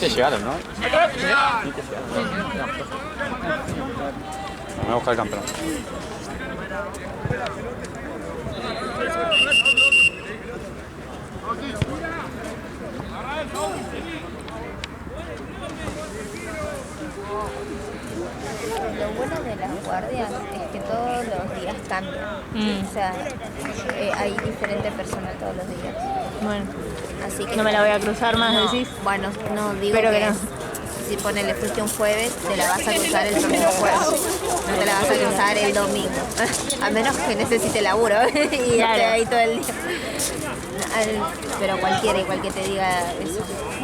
te llegaron, ¿no? Ni te llegaron. Me voy a buscar el campeón. Lo bueno de las guardias es que todos los días cambian. O sea, hay diferente personal todos los días. Bueno, Así que no me la voy a cruzar más, no, decís. bueno, no digo Pero que no. Si ponele fuiste un jueves, te la vas a cruzar el próximo jueves. No te la vas a cruzar el domingo. A menos que necesite laburo y Claro. esté ahí todo el día. Pero cualquiera, igual que te diga eso.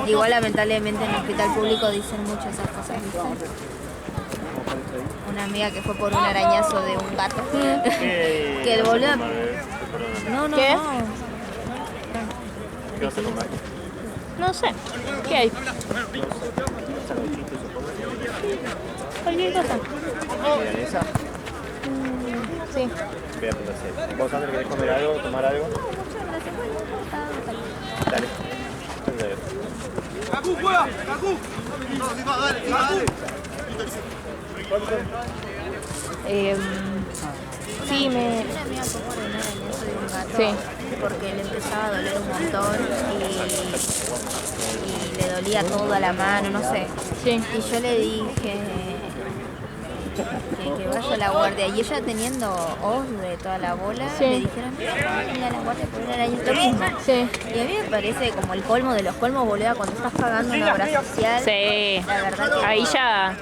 Igual lamentablemente en el hospital público dicen mucho esas cosas, ¿viste? Una amiga que fue por un arañazo de un gato. Que el boludo... No, ¿Qué? no. ¿Qué vas a comer? No sé. ¿Qué hay? Cualquier cosa. ¿Milanesa? Sí. Bien, entonces. ¿Vos, Sandra, querés comer algo, tomar algo? Dale. ¡Cacú, juega! ¡Cacú! ¡Dale! Sí, me... Una amiga fue por un arañazo de un gato. Sí. Porque le empezaba a doler un montón y le dolía toda la mano, no sé. Sí. Y yo le dije que vaya a la guardia. Y ella teniendo os de toda la bola, Sí. le dijeron, no, mira a la guardia por un arañazo. Lo mismo. Sí. Y a mí me parece como el colmo de los colmos, boluda, cuando estás pagando una obra social. Sí. La verdad que... Ahí ya...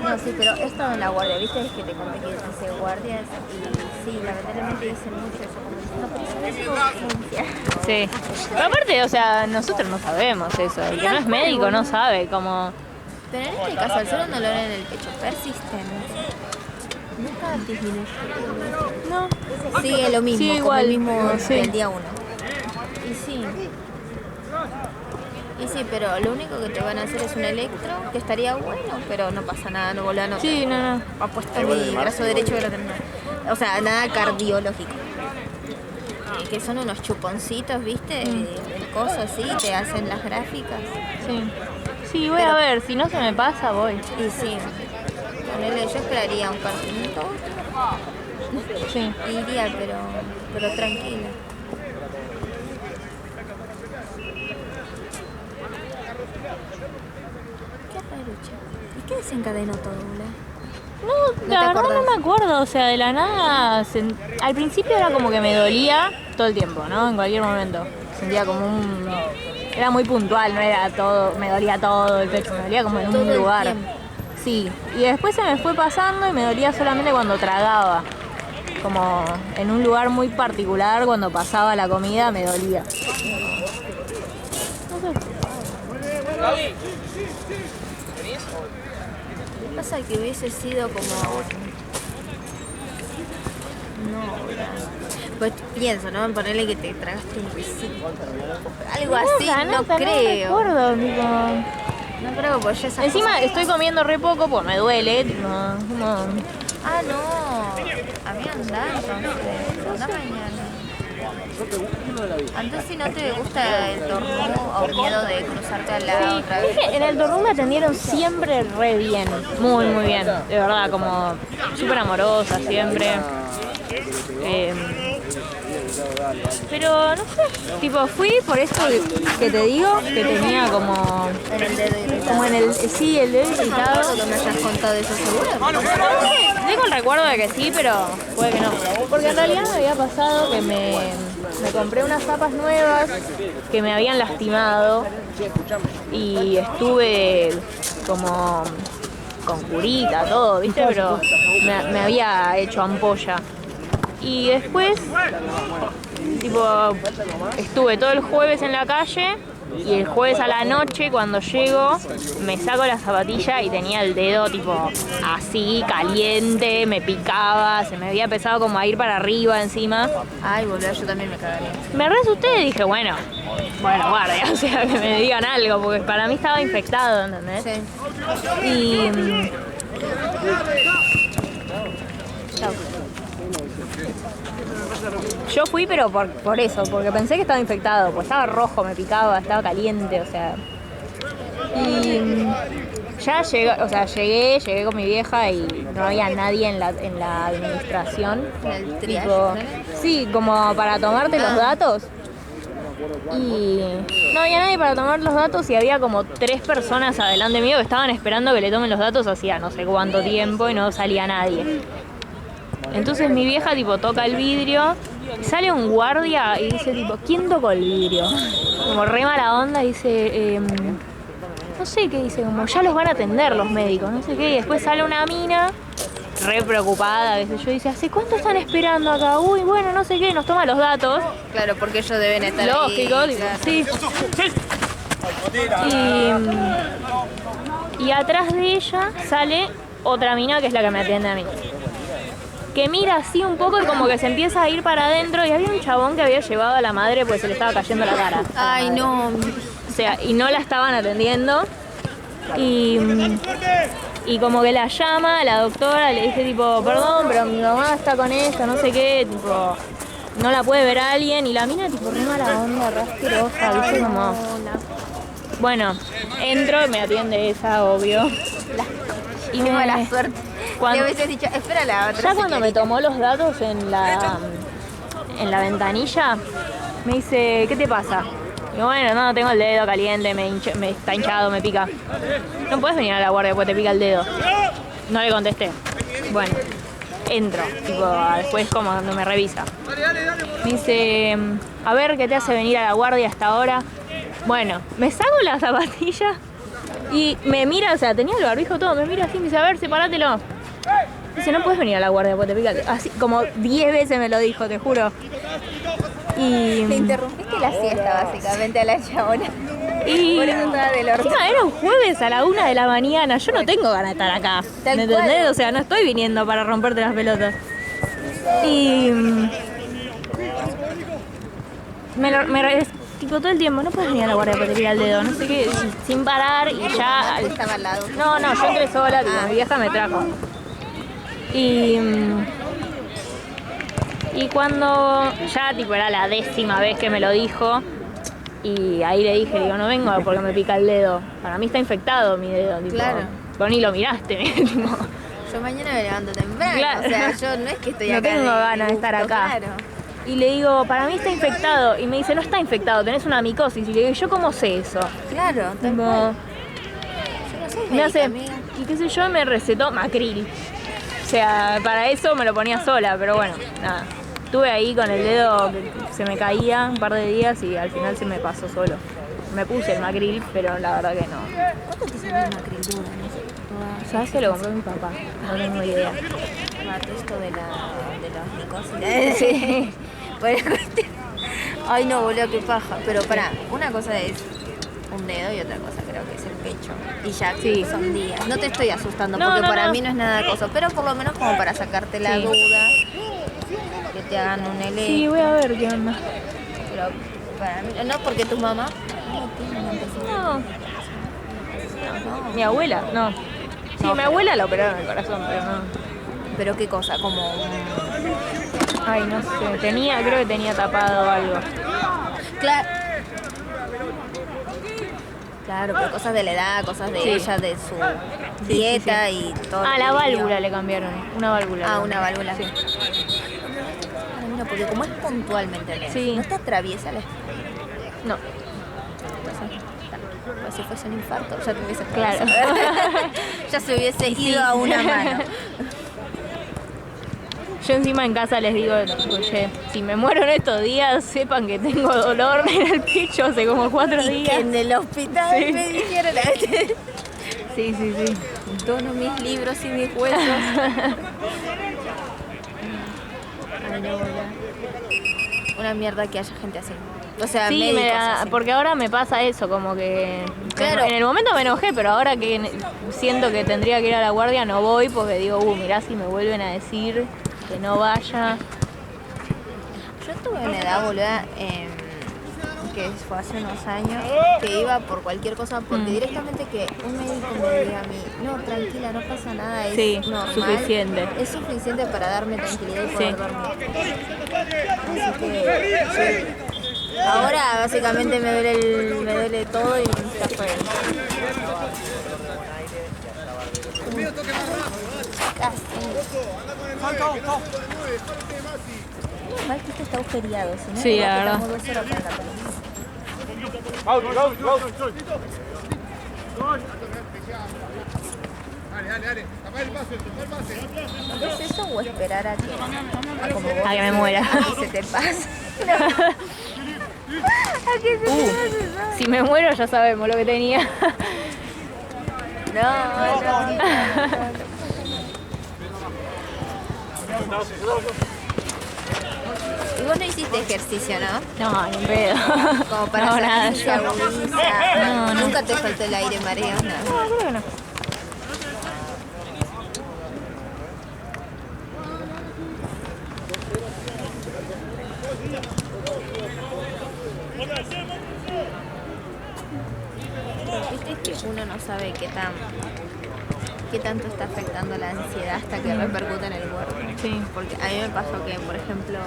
No, sí, pero he estado en la guardia, ¿viste? Es que te conté que hice guardias y sí, lamentablemente dicen mucho eso, como diciendo, pero eso es urgencia. Sí. Pero aparte, o sea, nosotros no sabemos eso. El que no es médico no sabe cómo... Pero en este caso, al ser un dolor en el pecho persistente, nunca disminuye. No. Sigue lo mismo, Sí, como igual, el mismo sí. del día 1. Y sí, pero lo único que te van a hacer es un electro, que estaría bueno, pero no pasa nada, no volá, no. Sí, no. Apuesto mi brazo derecho que lo tengo. O sea, nada cardiológico. Que son unos chuponcitos, ¿viste? El coso así, te hacen las gráficas. Sí. Sí, voy a ver. Si no se me pasa, voy. Y sí, ponele, yo esperaría un par de minutos. Sí. Iría, pero tranquila. Qué raro, che. ¿Y qué desencadenó todo, boludo? No, te la verdad acordás? no me acuerdo, o sea, de la nada, al principio era como que me dolía todo el tiempo, ¿no? En cualquier momento. Sentía como un... Era muy puntual, no era todo, me dolía todo el pecho, me dolía como en Todo un el lugar. tiempo. Sí, y después se me fue pasando y me dolía solamente cuando tragaba. Como en un lugar muy particular, cuando pasaba la comida, me dolía. Pasa que hubiese sido como... No, pues pienso, ¿no? Ponerle que te tragaste un risito. Algo así, no creo. No recuerdo, tipo... No creo, pues ya esas Encima cosas- estoy comiendo re poco porque me duele, tipo, como... Ah, no. A mí andá entonces. Andá mañana. Entonces si no te gusta el torno o miedo de cruzarte a la otra vez. Dije, en el torneo me atendieron siempre re bien, muy bien, de verdad, como súper amorosa siempre. Pero no sé, tipo fui por esto que te digo, que tenía como En el dedo irritado. como en el, sí, el dedo No me irritado. acuerdo que me hayas contado eso seguro. Tengo el recuerdo de que sí, pero puede que no. Porque en realidad me había pasado que me compré unas zapas nuevas que me habían lastimado y estuve como con curita, todo, ¿viste? Pero me había hecho ampolla. Y después, tipo, estuve todo el jueves en la calle y el jueves a la noche cuando llego me saco la zapatilla y tenía el dedo tipo así, caliente, me picaba, se me había empezado como a ir para arriba encima. Ay, boludo, yo también me cagaría. Me re asusté y dije, bueno, guardia, o sea, que me digan algo, porque para mí estaba infectado, ¿entendés? Sí. Y... chau. Yo fui, pero por eso, porque pensé que estaba infectado, pues estaba rojo, me picaba, estaba caliente, o sea... Y ya llegué con mi vieja y no había nadie en la administración. En el triage, Tipo, ¿no? sí, como para tomarte los datos. Y no había nadie para tomar los datos y había como 3 personas adelante mío que estaban esperando que le tomen los datos hacía no sé cuánto tiempo y no salía nadie. Entonces mi vieja tipo toca el vidrio y sale un guardia y dice tipo, ¿quién tocó el vidrio? Como re mala onda, dice, no sé qué dice, como ya los van a atender los médicos, no sé qué, y después sale una mina re preocupada, qué sé yo, dice, ¿hace cuánto están esperando acá? Uy, bueno, no sé qué, nos toma los datos. Claro, porque ellos deben estar Lógico, ahí, digo, claro. sí. Y atrás de ella sale otra mina que es la que me atiende a mí. Que mira así un poco y como que se empieza a ir para adentro y había un chabón que había llevado a la madre pues se le estaba cayendo la cara. Ay, no. O sea, y no la estaban atendiendo. Y como que la llama a la doctora, le dice tipo, perdón, pero mi mamá está con esto, no sé qué, tipo, no la puede ver alguien. Y la mina tipo re mala onda, re asquerosa, viste como... Bueno, entro, me atiende esa, obvio. Y qué mala suerte. Cuando, y a veces dicho, espera la otra. ya cuando me tomó los datos en la ventanilla, me dice, ¿qué te pasa? Y bueno, no, tengo el dedo caliente, me está hinchado, me pica. No puedes venir a la guardia porque te pica el dedo. No le contesté. Bueno, entro, tipo, después como cuando me revisa. Me dice, a ver, ¿qué te hace venir a la guardia hasta ahora? Bueno, me saco la zapatilla y me mira, o sea, tenía el barbijo todo, me mira así y me dice, a ver, separátelo. Dice, no puedes venir a la guardia porque te pica el dedo. Así, como 10 veces me lo dijo, te juro. Y Le interrumpiste la siesta, básicamente, a la chabona. Y Por eso estaba del orto. encima era un jueves a la 1 de la mañana. Yo no tengo ganas de estar acá. Tal ¿Me entendés? cual. O sea, no estoy viniendo para romperte las pelotas. Y tipo todo el tiempo, no puedes venir a la guardia para te pica el dedo, no sé qué, sin parar y ya. Estaba al lado. No, yo entré sola, tipo, mi vieja me trajo. Y cuando ya tipo era la 10ª vez que me lo dijo, y ahí le dije, digo, no vengo porque me pica el dedo. Para mí está infectado mi dedo, tipo, Claro. vos ni lo miraste, tipo, Yo mañana me levanto temprano, Claro. o sea, yo no es que estoy no acá. tengo ganas de gusto, estar acá. Claro. Y le digo, para mí está infectado. Y me dice, no está infectado, tenés una micosis. Y le digo, ¿yo cómo sé eso? Claro, tal Tipo, cual. Yo no soy me médica, hace, amiga. y qué sé yo, me recetó Macril. O sea, para eso me lo ponía sola, pero bueno, nada. Estuve ahí con el dedo que se me caía un par de días y al final se me pasó solo. Me puse el Macril, pero la verdad que no. ¿Cuánto te salió una crildura? No sé. ¿Sabes que lo compró mi papá? No tengo idea. Esto de los micosis. Sí. Bueno, ay no, boludo, qué paja. Pero pará, una cosa es un dedo y otra cosa creo que es el pecho. Y ya Sí. son días. No te estoy asustando No, porque no, para no. mí no es nada de cosa. Pero por lo menos como para sacarte la Sí. duda. Que te hagan un electro. Sí, voy a ver qué onda. Pero para mí, no, porque tu mamá no tiene una antecedente. No. Mi abuela, no. Sí, mi abuela la operaron el corazón, pero no. Pero qué cosa, como Ay, no sé. Creo que tenía tapado algo. claro. Claro, pero cosas de la edad, cosas de Sí. ella, de su dieta y todo. Ah, lo la que vivió. válvula le cambiaron. Una válvula. Ah, le una cambiaron. válvula. Sí. Ah, mira, porque como es puntualmente leve, Sí. no te atraviesa la No. entonces, pues si fuese un infarto, ya te hubiese Claro. atravesado. Ya se hubiese ido a una mano. Yo encima en casa les digo, oye, si me muero en estos días, sepan que tengo dolor en el pecho hace como 4 Y que días. en el hospital Sí. me dijeron, Sí, sí, sí. dono mis libros y mis huesos. Ay, no, boludo. Una mierda que haya gente así. O sea, Sí, médicos así. porque ahora me pasa eso, como que Claro. en el momento me enojé, pero ahora que siento que tendría que ir a la guardia no voy porque digo, mirá si me vuelven a decir que no vaya. Yo tuve una edad, boluda, que fue hace unos años, que iba por cualquier cosa, porque directamente que un médico me diga a mí, no, tranquila, no pasa nada, es Sí, normal. suficiente. Es suficiente para darme tranquilidad y Sí. poder dormir. Así que Ahora básicamente me duele todo y está fuera. Mal que esto está agujereado, si no, Sí, la verdad. estamos 2 horas acá. Dale. Tapá el pase. ¿Es eso o esperar a que como vos A que me muera. a que se te pase? No. A que se te pase. Si me muero ya sabemos lo que tenía. No. Y vos no hiciste ejercicio, ¿no? No, ni un pedo. Como para No, saber nada, si se yo. agudiza. No. Nunca te faltó el aire, mareo, nada. No, creo que no. Viste que uno no sabe qué tanto está afectando la ansiedad hasta que repercute en el cuerpo. Sí. Porque a mí me pasó que, por ejemplo,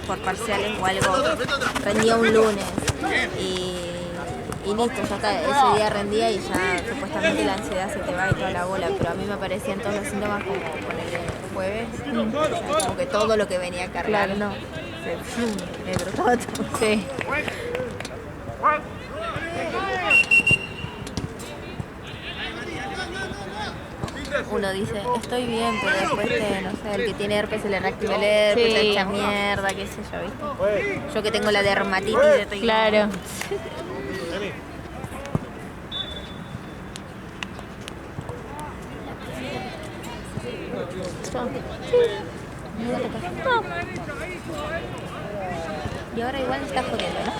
por parciales o algo, rendía un lunes y listo, ya está, ese día rendía y ya supuestamente la ansiedad se te va y toda la bola, pero a mí me aparecían todos los síntomas como ponerle el jueves, o sea, como que todo lo que venía cargando me brotaba todo. Sí. Uno dice, estoy bien, pero después, no sé, el que tiene herpes se le reactiva el herpes, Sí. se echa mierda, qué sé yo, ¿viste? Yo que tengo la dermatitis, estoy Claro. Y ahora igual no estás jodiendo, ¿no?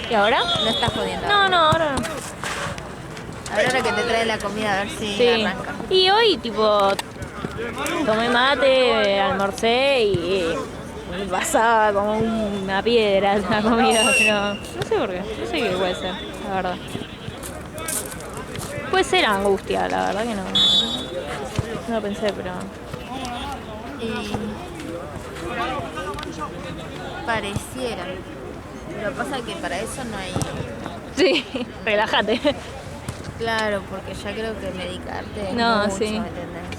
¿Y ahora? No estás jodiendo. No, ahora no. Ahora que te trae la comida, a ver si Sí. arranca. Y hoy, tipo, tomé mate, almorcé y me pasaba como una piedra la comida, pero no sé por qué. No sé qué puede ser, la verdad. Puede ser angustia, la verdad que no. No lo pensé, pero. Pareciera. Lo que pasa es que para eso no hay... Sí, relájate. Claro, porque ya creo que medicarte es No, mucho, sí. ¿entendés?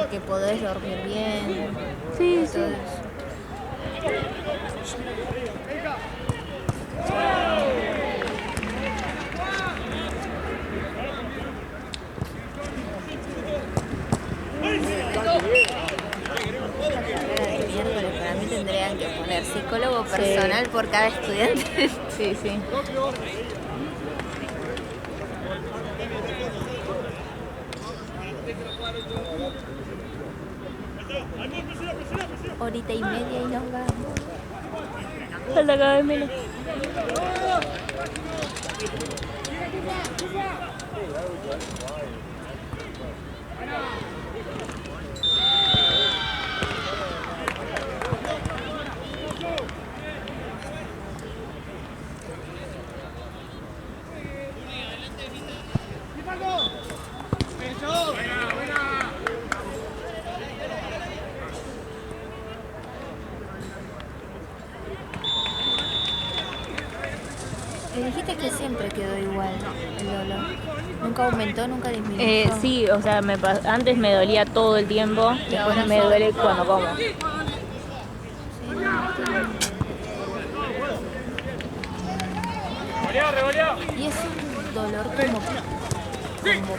Porque podés dormir bien. Sí, todo eso. Esta carrera de miércoles para mí tendrían que poner psicólogo personal por cada estudiante. Sí, sí. Horita y media y nos vamos. Falta cada vez menos. Me dijiste que siempre quedó igual el dolor. Nunca aumentó, nunca disminuyó. Sí, o sea, antes me dolía todo el tiempo, después me duele cuando como. Y es un dolor como pinchazo,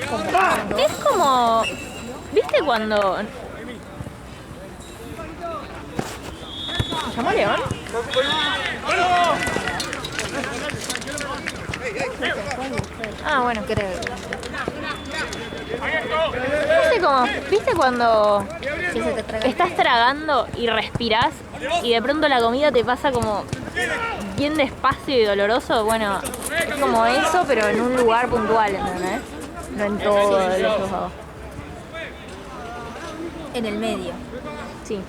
como cuando... Es como, ¿viste cuando? ¿Me llamó León? Ah, bueno. Creo. No sé cómo, ¿viste cuando Sí, se te traga. estás tragando y respirás y de pronto la comida te pasa como bien despacio y doloroso? Bueno, es como eso, pero en un lugar puntual, ¿entendés? No en todo el estómago. En el medio. Sí.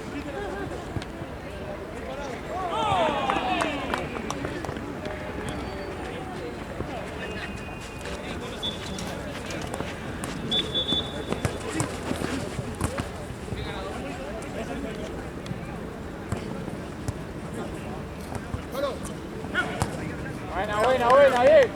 Buena, bien.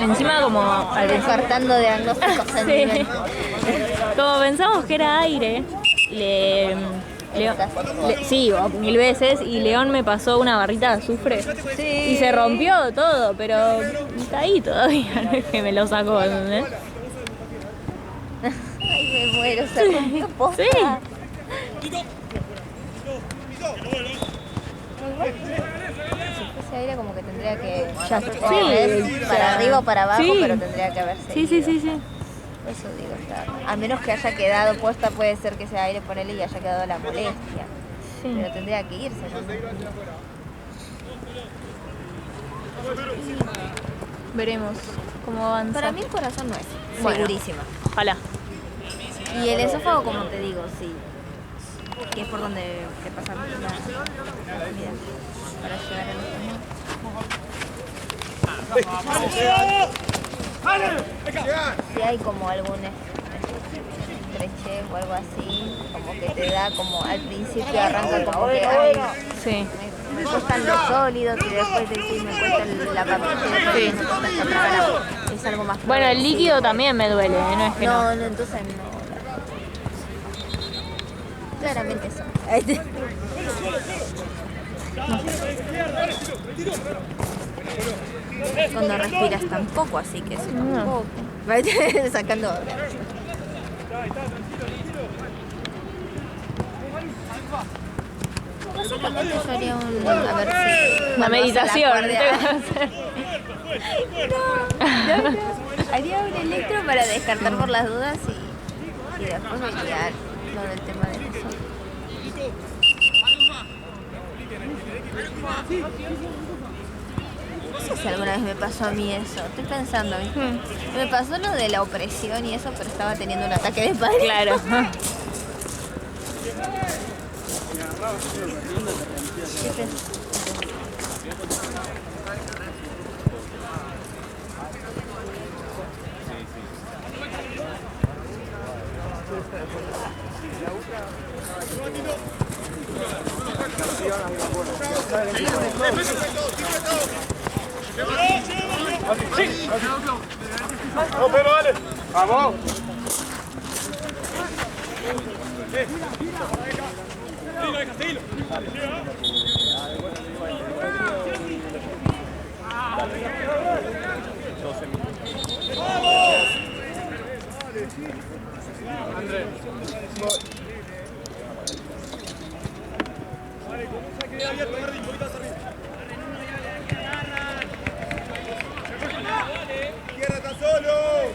Encima como Descartando diagnósticos en Sí. nivel. Como pensamos que era aire, sí, o 1000 veces, y León me pasó una barrita de azufre Sí. y se rompió todo, pero está ahí todavía, no es que me lo sacó, ¿entendés? Ay, me muero, se rompió posta. Sí. Si fuese aire como que tendría que... Ya, ¿ves? sí, Para ya. arriba o para abajo, Sí. pero tendría que haber Sí. seguido. Por eso digo, a menos que haya quedado puesta, puede ser que sea aire por él y haya quedado la molestia. Sí. Pero tendría que irse, ¿no? Veremos cómo avanza. Para mí el corazón no es, Bueno. segurísima. Ojalá. Y el esófago, como te digo, sí. Que es por donde te pasa la comida para llegar al estómago. Si hay como algún estrechez o algo así, como que te da como al principio arranca como que ay, Sí. me cuestan los sólidos y después decís me cuesta la papilla y después me cuesta esta otra, es algo más Bueno, el progresivo. líquido también me duele, no es que no. No, entonces no. Claramente eso. Cuando respiras tampoco, así que eso tampoco. Sacando ahora. Básicamente yo haría un... A ver si... Una meditación. No. Haría un electro para descartar por las dudas y después mirar lo del tema de nosotros. No sé si alguna vez me pasó a mí eso. Estoy pensando, ¿viste? Me pasó lo de la opresión y eso, pero estaba teniendo un ataque de pánico. Claro. ¿Qué pensás? No, pero dale. Vamos. Izquierda está solo.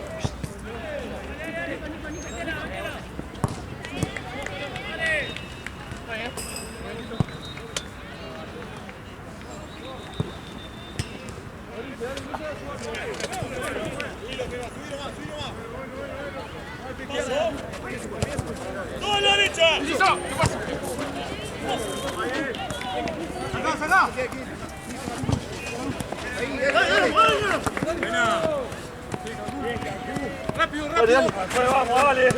¡Todo a la derecha! ¡Salá! ¡Rápido, rápido! Vamos, dale.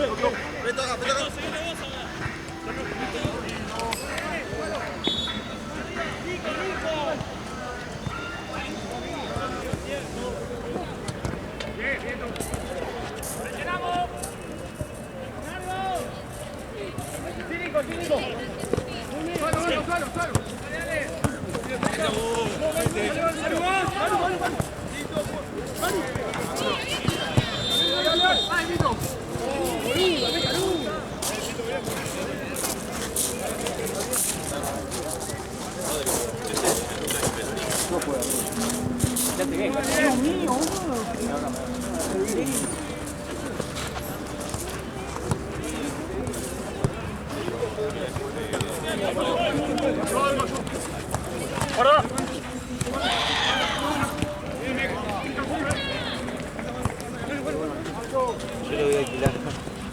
Yo lo voy a alquilar.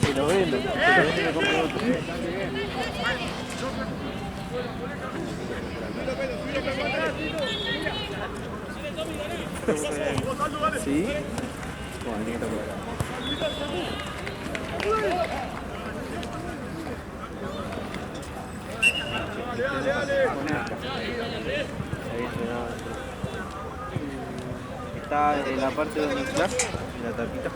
Si no, lo vendo. Sí. Bueno, tiene que estar por acá. Está en la parte de mezclar, en la tapita.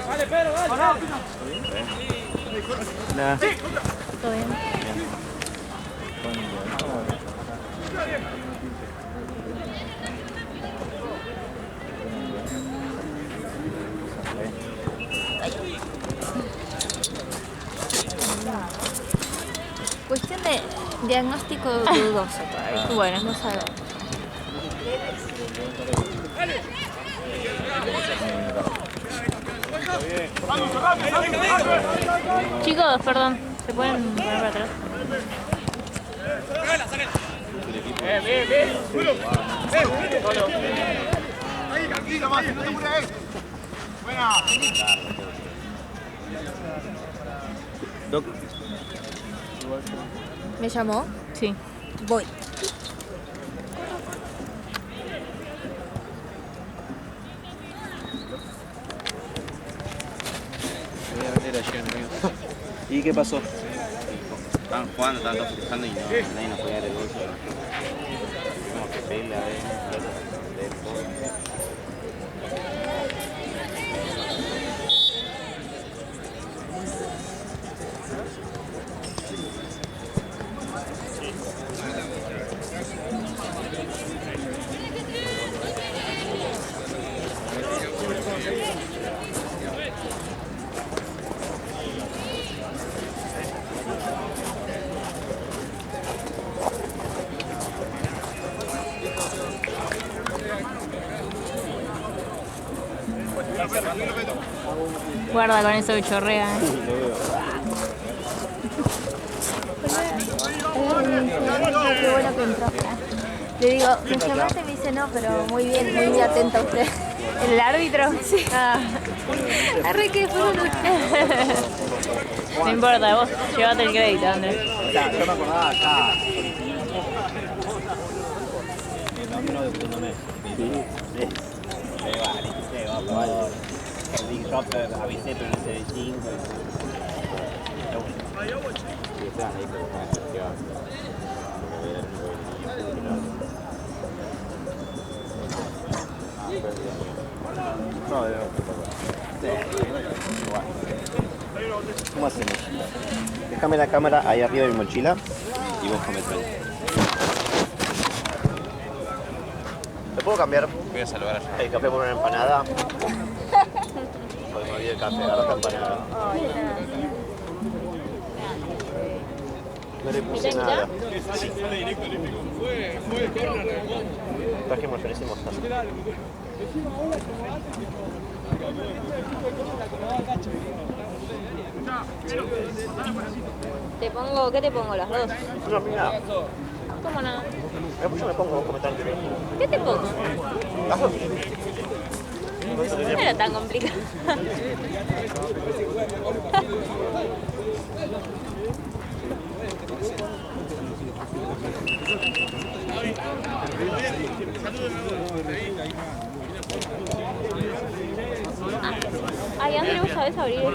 Vale, Pedro, vale. Nada. Todo bien. Cuestión de diagnóstico dudoso todavía. Bueno, No sabemos. chicos, perdón, ¿se pueden poner para atrás? Bien, bien. Solo. Ahí, tranquilo, Mati, no te apures. Buena. Doc. ¿Me llamó? Sí. Voy. Voy a vender ayer, amigo. ¿Y qué pasó? Estaban jugando, estaban todos festejando y nadie nos podía dar el bolso. Como que pedirle a ver. Guarda con eso que chorrea. Qué bueno que entró. Le digo, me llamaste y me dice no, pero muy bien, muy atenta usted. ¿El árbitro? Sí. Ah. Arre que fueron ustedes. No importa, vos llévate el crédito, Andrés. O sea, yo me acordaba acá. El Big Shop avisé, pero no sé de 5. No, ¿cómo hacemos? Déjame la cámara ahí arriba de mi mochila y vos comés ahí. ¿Te puedo cambiar Voy a saludar allá. el café por una empanada? Porque me olvidé el café, ahora está empanada. No le puse nada. Sí. Traje mayonesa y mostaza. ¿Te pongo, qué te pongo, las dos? No, mira, ¿Cómo no? yo me pongo vos comentando. ¿Qué te pongo? Las dos. No era tan complicado. Ay, André, ¿vos sabés abrir esto?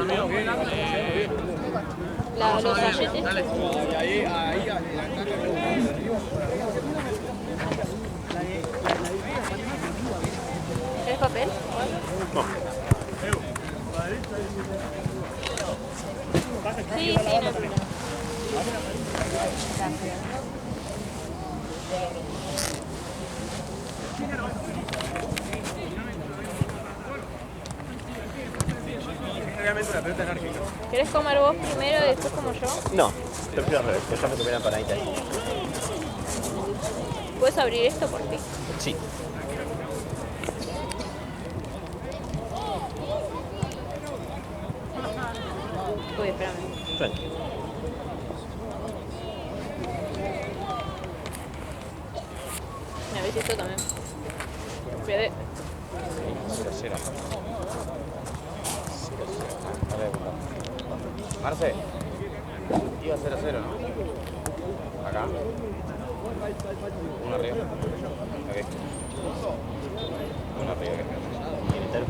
Los galletes. ¿Querés papel? No. Sí, sí, no. ¿Querés comer vos primero y después como yo? No, prefiero al revés, que ya me comí la empanadita ahí. ¿Puedes abrir esto por ti? Sí. espérame. Tranqui. A ver si esto también. Fede. 0-0. Marce, iba 0-0, ¿no? Acá. Uno arriba. Aquí. Uno arriba. ¿Inter?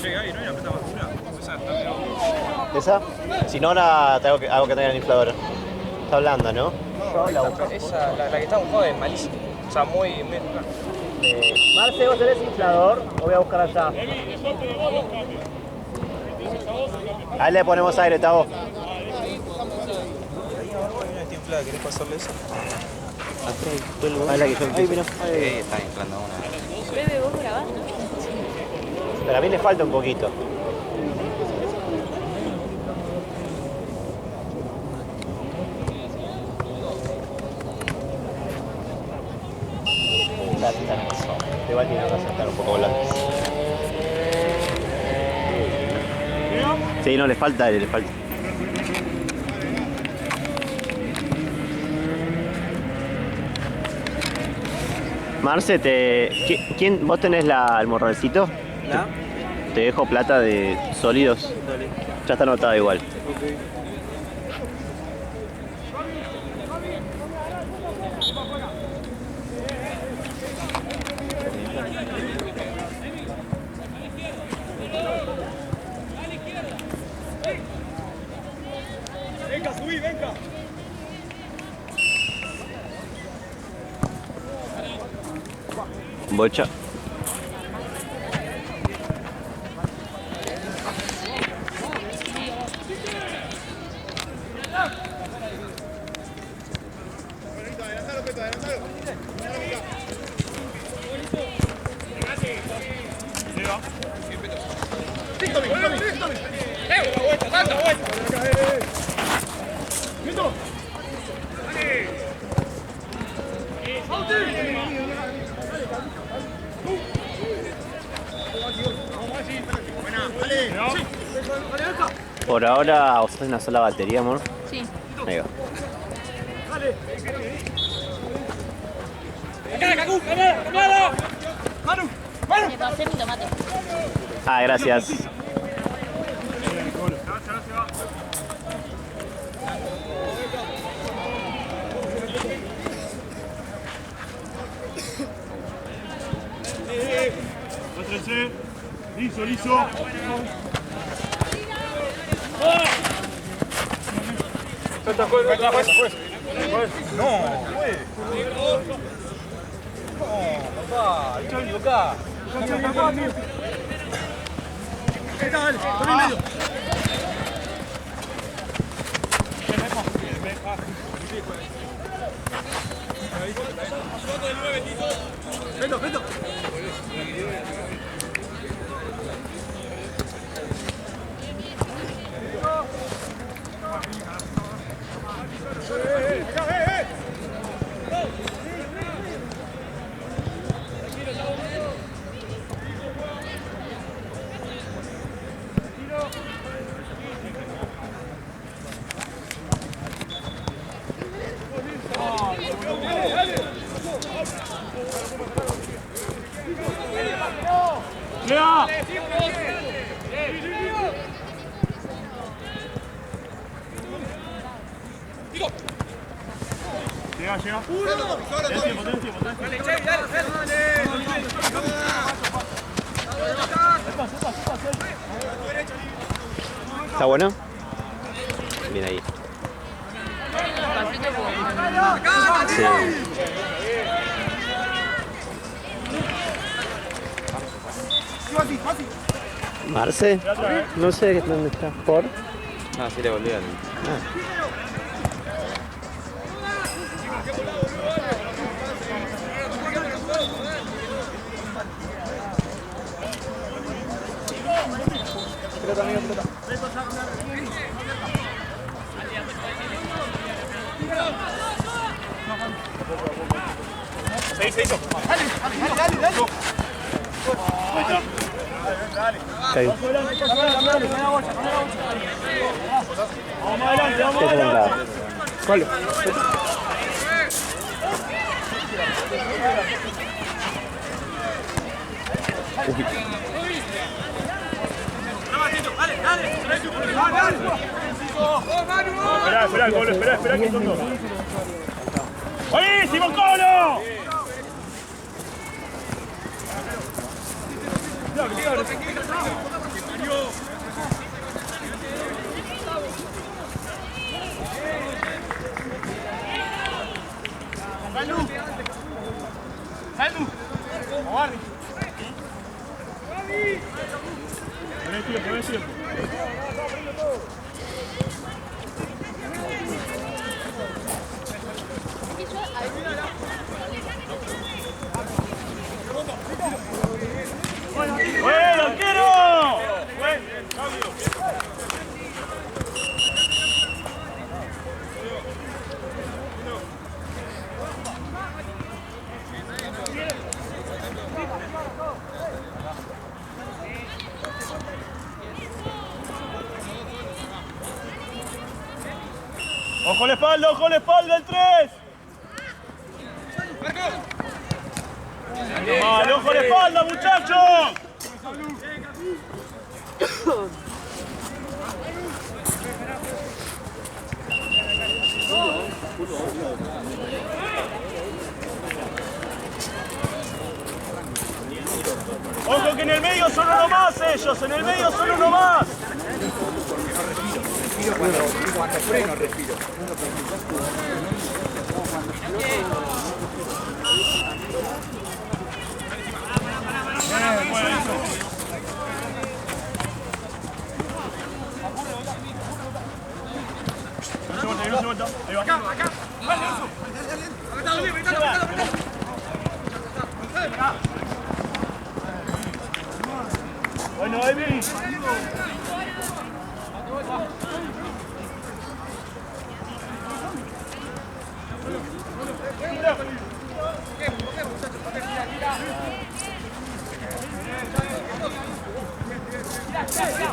Llega ahí, ¿no? Y aprieta basura. ¿Esa? Si no, ahora tengo que, hago que tenga el inflador. Está blanda, ¿no? Esa, la que está un joven, malísimo. O sea, muy... Marce, ¿vos tenés inflador? O voy a buscar allá. Ahí le ponemos aire, Tavo. Está inflada, ¿querés pasarle eso? Ahí la que yo Ahí, mira. Ahí está inflando una. Bebe, vos grabás, ¿no? Pero a mí le falta un poquito. Igual tiene razón, estar un poco blanco. Sí, no, le falta aire, le falta. Marce, ¿quién, vos tenés el morralcito? ¿La? Te dejo plata de sólidos. Dale. Ya está anotado igual. Venga, subí, venga. Bocha. Por ahora usas una sola batería, amor. Sí. Ahí va. ¡Acá, Cacú! ¡Camada! ¡Manu! ¡Manu! Me pasé mi tomate. Ah, gracias. Liso, liso. No, güey. No, papá, yo me equivocá. Dale, toma medio. Vendo, vendo. Llega, llega. Ten tiempo, ten tiempo. Dale, Che, dale. ¿Está bueno? Bien ahí. Sí. Marce, no sé dónde está. ¿Por? No, sí le volví a... Seguí. Dale. Ahí está. Caí. Vamos adelante, vamos adelante. ¿Cuál? Esperá, Colo, esperá que son dos. ¡Buenísimo, Colo! Salud. Guardi. Tenés tiempo. ¡Bueno, arquero! ¡Buen cambio! ¡Ojo la espalda, el 3! ¡Vale, ojo la espalda, muchachos! ¡Ojo que en el medio son uno más ellos! ¡En el medio son uno más! Cuando freno, respiro. Bueno, eso. No se vuelta. Ahí va. Acá. Vale, eso. Bueno, Emi.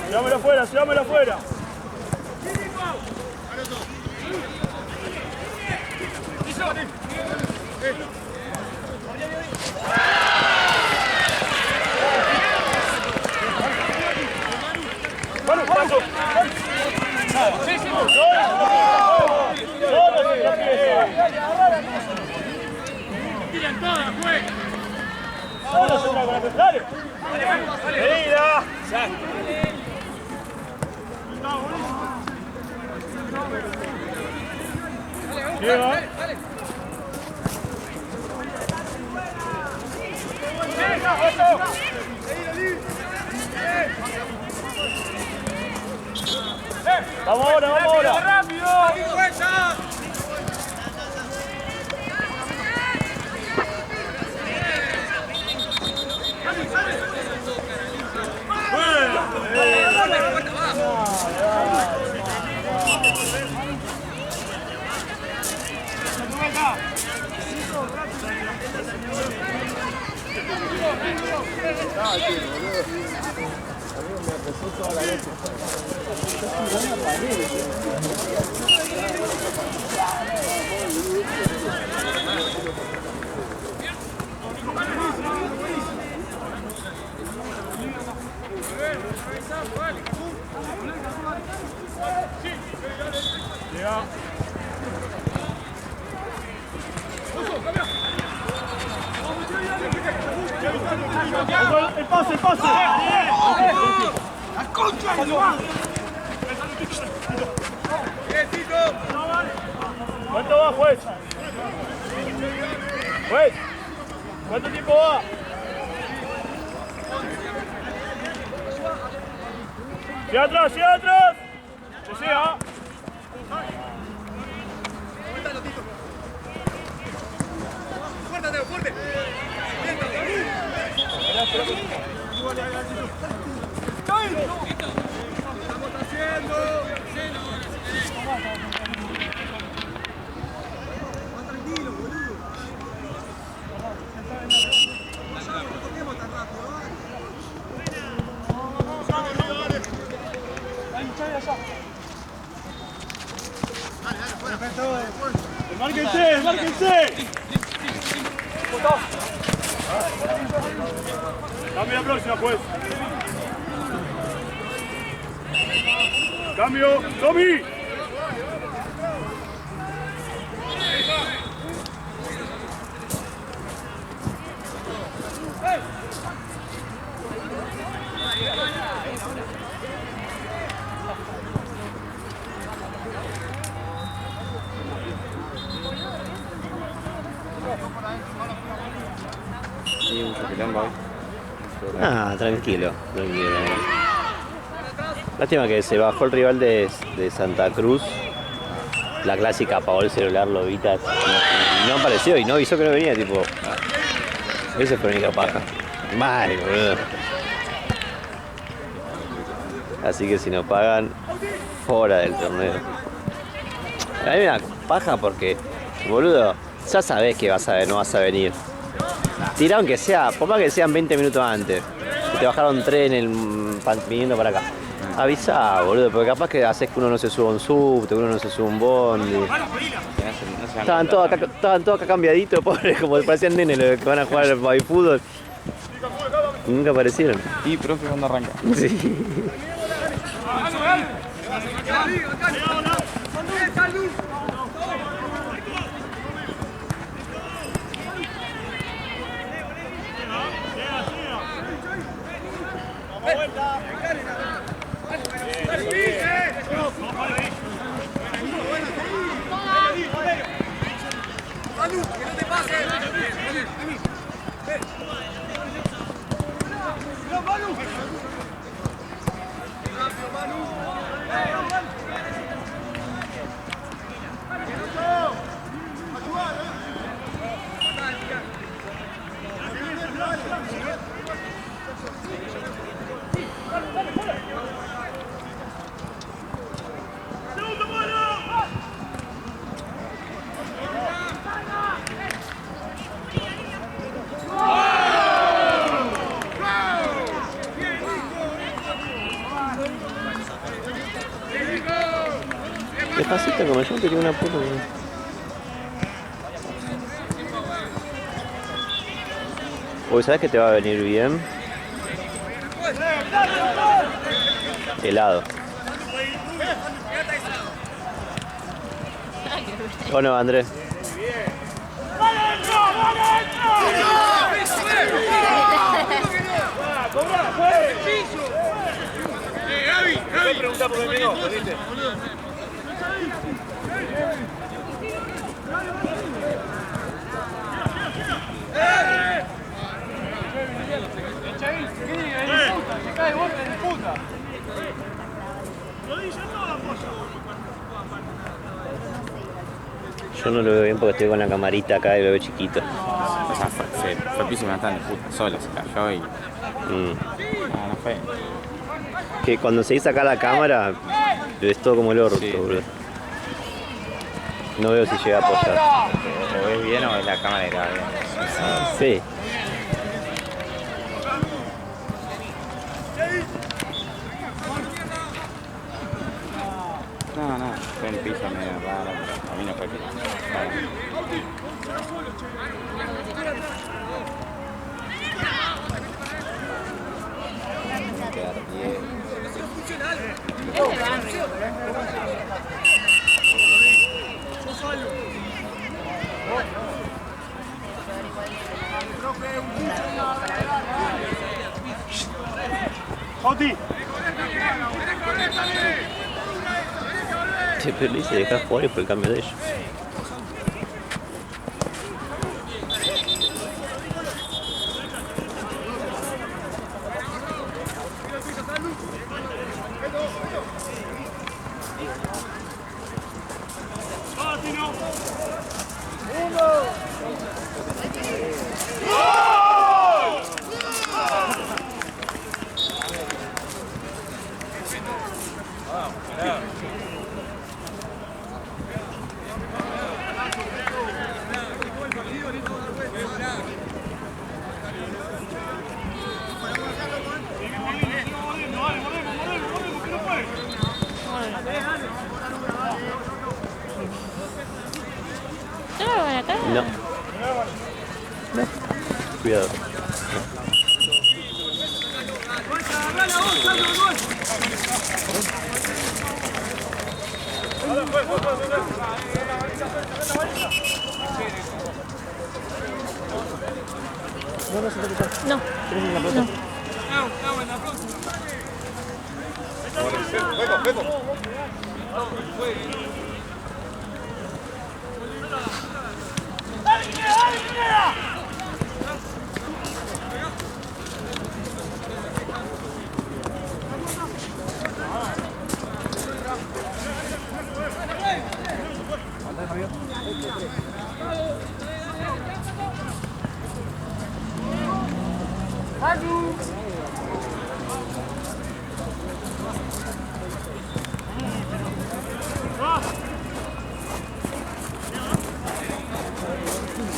Llámelo afuera. Bueno, paso. Tiran todas, pues. Dale. Venida. Llega. Vamos ahora. ¡Rápido! El pase. ¡La concha de tu madre! ¿Cuánto va, juez? Juez, ¿cuánto tiempo va? ¡Siga atrás! ¡Que siga! ¡Fuerte! ¡Estamos haciendo! Tranquilo, boludo. ¡Márquense! ¡Márquense! Cambio la próxima, pues. Cambio, Tommy. Sí, mucho quilombo hoy. Ah, tranquilo, tranquilo. Lástima que se bajó el rival de Santa Cruz. La clásica apagó el celular, Lobitas. Y no apareció y no avisó que no venía, tipo. Ese fue la única paja. Mal, boludo. Así que si no pagan, fuera del torneo. A mí me da paja porque, boludo, ya sabés que no vas a venir. Tirá aunque sea, por más que sean 20 minutos antes. Si te bajaron tren viniendo para acá. Avisá, boludo, porque capaz que haces que uno no se suba a un subte, que uno no se suba a un bondi. Estaban todos acá cambiaditos, pobres, como parecían nenes los que van a jugar al baby fútbol. Nunca aparecieron. Y profe, ¿cuándo arranca? Sí. Despacito, como yo, quería una puta. Uy, ¿sabes que te va a venir bien? Helado. ¿O no, Andrés? Pregunta por el menú, ¿viste? Yo no lo veo bien porque estoy con la camarita acá y lo veo chiquito. O sea, fue písimo bastante, puta, solo se cayó y... no fue. Que cuando se dice acá la cámara, ves todo como el orto, Sí. boludo. No veo si llega a apoyar. O ves bien o ves la cámara de cada vez. Sí. No, fue en el piso medio raro, pero a mí no fue piso. Quedar bien. ¡Oti! Sí, pero le hice dejar jugar y fue el cambio de ellos. No. No. Cuidado. No. No.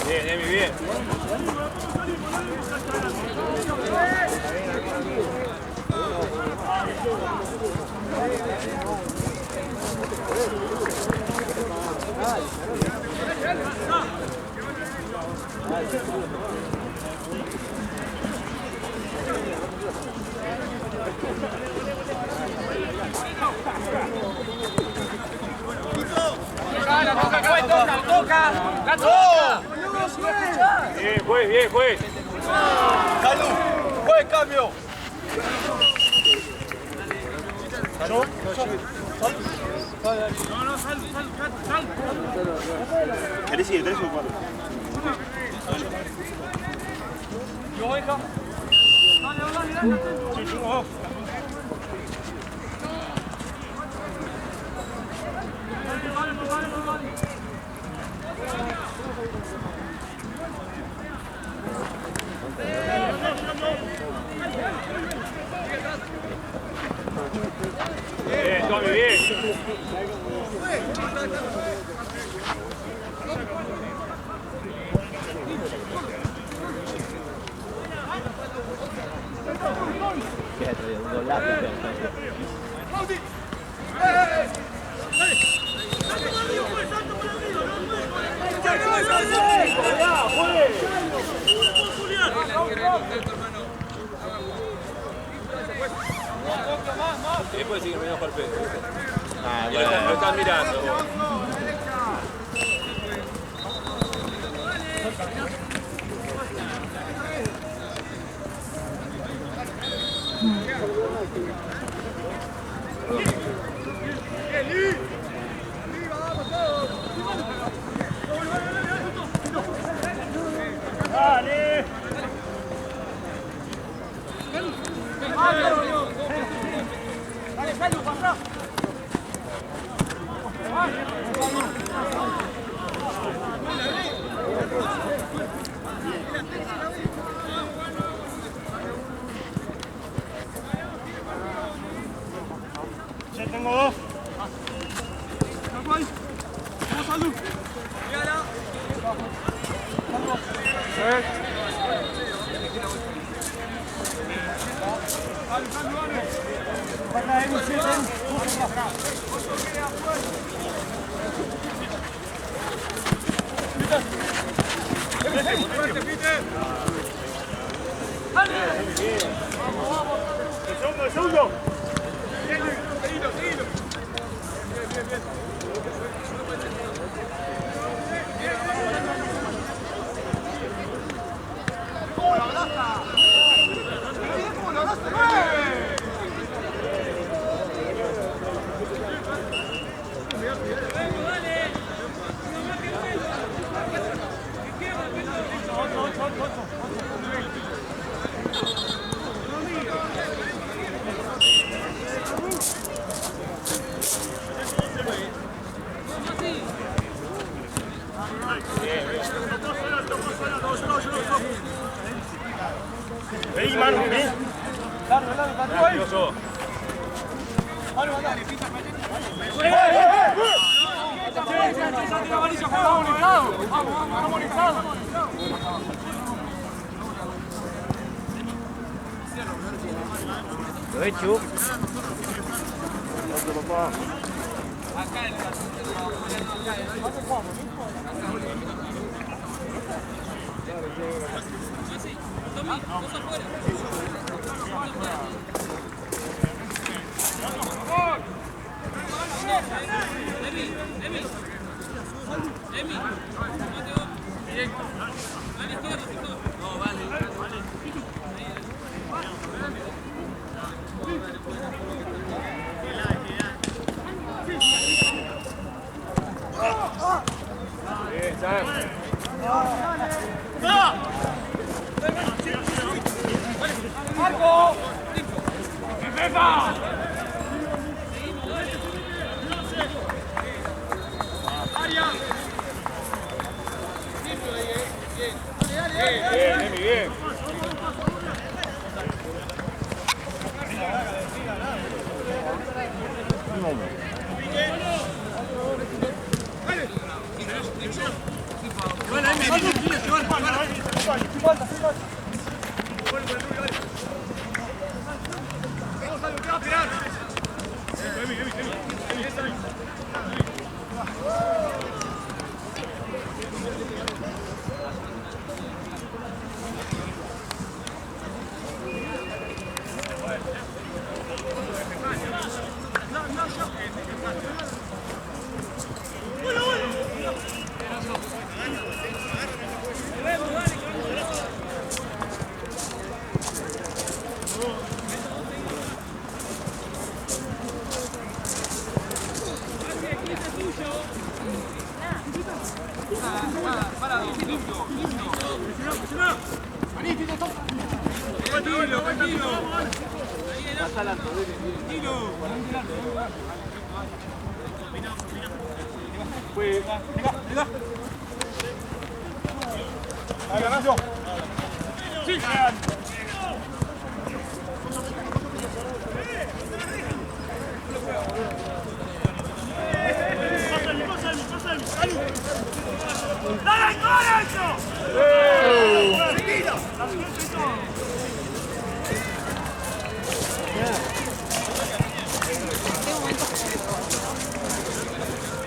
Bien, Emi, bien. Bien, juez, bien, juez. Salud. Buen cambio. ¿Salud? ¿Querés ir de 3 o 4? Yo, hija. Sí, yo. Bien, Tommy, bien. Después sigue mirando para el pedo. Ah, bueno. Lo están mirando. Dale. Dale, Calu, pasá. Ya tengo 2. Vamos, Salud. El segundo. Seguilo. Bien. ¿Cómo lo abraza? ¿Cómo lo abraza? Vení, mano, vení. Nervioso. Lo he hecho. Otro, papá.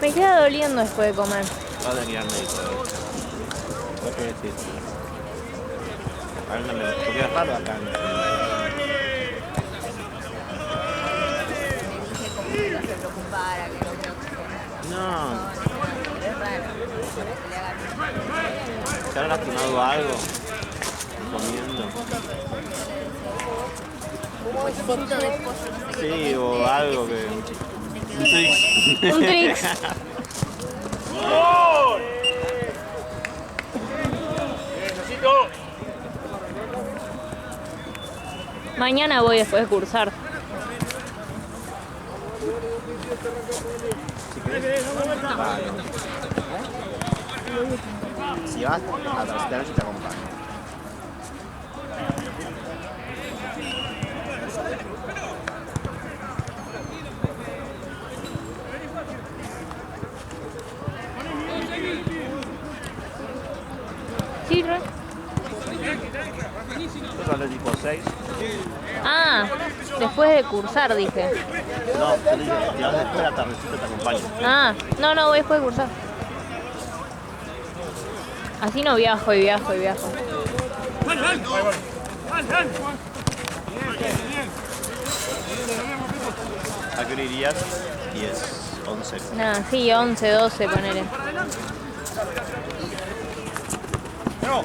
Me queda doliendo después de comer. Va a tener que ir al médico. ¿Qué decir? A ver, porque es raro acá. Dije como que no se preocupara, que no creo que No, es raro. Que le hagan ¿se ha lastimado algo? Comiendo. un huesito de pollo, no sé qué Sí, o comiste, algo que... te quedó Un Un trix. Mañana voy después de cursar. Si vas a las 7 de la noche te acompaño. Sí, re. Yo saldré tipo 6. Ah, después de cursar, dije. No, te dije, si vas después de la tardecita te acompaño. Ah, no, voy después de cursar. Así no viajo y viajo y viajo. ¿A qué hora irías? 10, 11. Nada, sí, 11, 12, ponele. No.